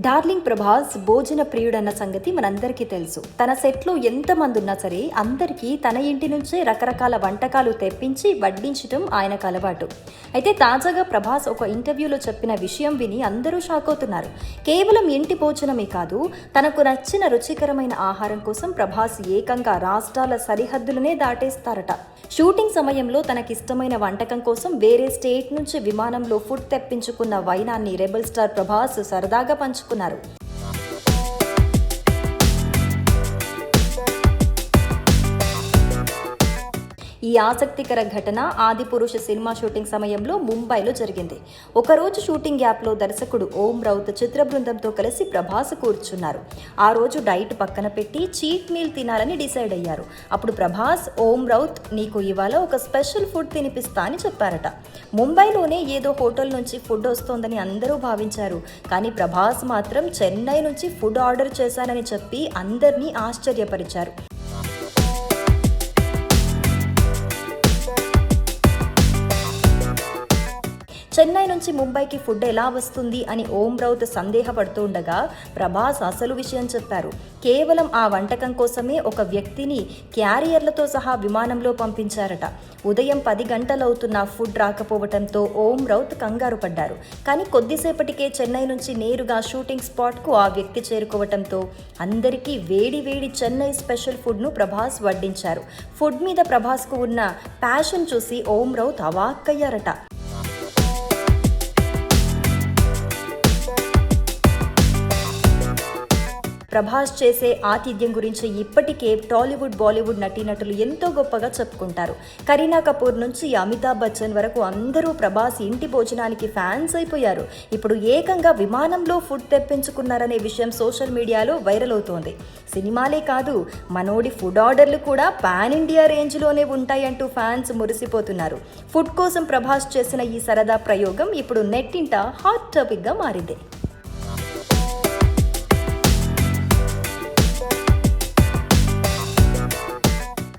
Darling Prabhas భోజన ప్రియుడన్న సంగతి మనందరికీ తెలుసు. తన సెట్లో ఎంతమంది ఉన్నా సరే అందరికీ తన ఇంటి నుంచే రకరకాల వంటకాలు తెప్పించి వడ్డించడం ఆయనకు అలవాటు. అయితే తాజాగా ప్రభాస్ ఒక ఇంటర్వ్యూలో చెప్పిన విషయం విని అందరూ షాక్ అవుతున్నారు. కేవలం ఇంటి భోజనమే కాదు, తనకు నచ్చిన రుచికరమైన ఆహారం కోసం ప్రభాస్ ఏకంగా రాష్ట్రాల సరిహద్దులనే దాటేస్తారట. షూటింగ్ సమయంలో తనకిష్టమైన వంటకం కోసం వేరే స్టేట్ నుంచి విమానంలో ఫుడ్ తెప్పించుకున్న వైనాన్ని రెబల్ స్టార్ ప్రభాస్ సరదాగా పంచుకున్నారు. ఈ ఆసక్తికర ఘటన ఆదిపురుష సినిమా షూటింగ్ సమయంలో ముంబైలో జరిగింది. ఒకరోజు షూటింగ్ గ్యాప్లో దర్శకుడు ఓం రౌత్ చిత్ర బృందంతో కలిసి ప్రభాస్ కూర్చున్నారు. ఆ రోజు డైట్ పక్కన పెట్టి చీట్ మీల్ తినాలని డిసైడ్ అయ్యారు. అప్పుడు ప్రభాస్, ఓం రౌత్ నీకు ఇవాళ ఒక స్పెషల్ ఫుడ్ తినిపిస్తా అని చెప్పారట. ముంబైలోనే ఏదో హోటల్ నుంచి ఫుడ్ వస్తోందని అందరూ భావించారు. కానీ ప్రభాస్ మాత్రం చెన్నై నుంచి ఫుడ్ ఆర్డర్ చేశానని చెప్పి అందరినీ ఆశ్చర్యపరిచారు. చెన్నై నుంచి ముంబైకి ఫుడ్ ఎలా వస్తుంది అని ఓం రౌత్ సందేహపడుతూ ఉండగా ప్రభాస్ అసలు విషయం చెప్పారు. కేవలం ఆ వంటకం కోసమే ఒక వ్యక్తిని క్యారియర్లతో సహా విమానంలో పంపించారట. ఉదయం 10 గంటలవుతున్న ఫుడ్ రాకపోవడంతో ఓం రౌత్ కంగారు పడ్డారు. కానీ కొద్దిసేపటికే చెన్నై నుంచి నేరుగా షూటింగ్ స్పాట్కు ఆ వ్యక్తి చేరుకోవడంతో అందరికీ వేడి వేడి చెన్నై స్పెషల్ ఫుడ్ను ప్రభాస్ వడ్డించారు. ఫుడ్ మీద ప్రభాస్కు ఉన్న ప్యాషన్ చూసి ఓం రౌత్ అవాక్కయ్యారట. ప్రభాస్ చేసే ఆతిథ్యం గురించి ఇప్పటికే టాలీవుడ్, బాలీవుడ్ నటీనటులు ఎంతో గొప్పగా చెప్పుకుంటారు. కరీనా కపూర్ నుంచి అమితాబ్ బచ్చన్ వరకు అందరూ ప్రభాస్ ఇంటి భోజనానికి ఫ్యాన్స్ అయిపోయారు. ఇప్పుడు ఏకంగా విమానంలో ఫుడ్ తెప్పించుకున్నారనే విషయం సోషల్ మీడియాలో వైరల్ అవుతోంది. సినిమాలే కాదు, మనోడి ఫుడ్ ఆర్డర్లు కూడా పాన్ ఇండియా రేంజ్లోనే ఉంటాయంటూ ఫ్యాన్స్ మురిసిపోతున్నారు. ఫుడ్ కోసం ప్రభాస్ చేసిన ఈ సరదా ప్రయోగం ఇప్పుడు నెట్టింట హాట్ టాపిక్గా మారింది.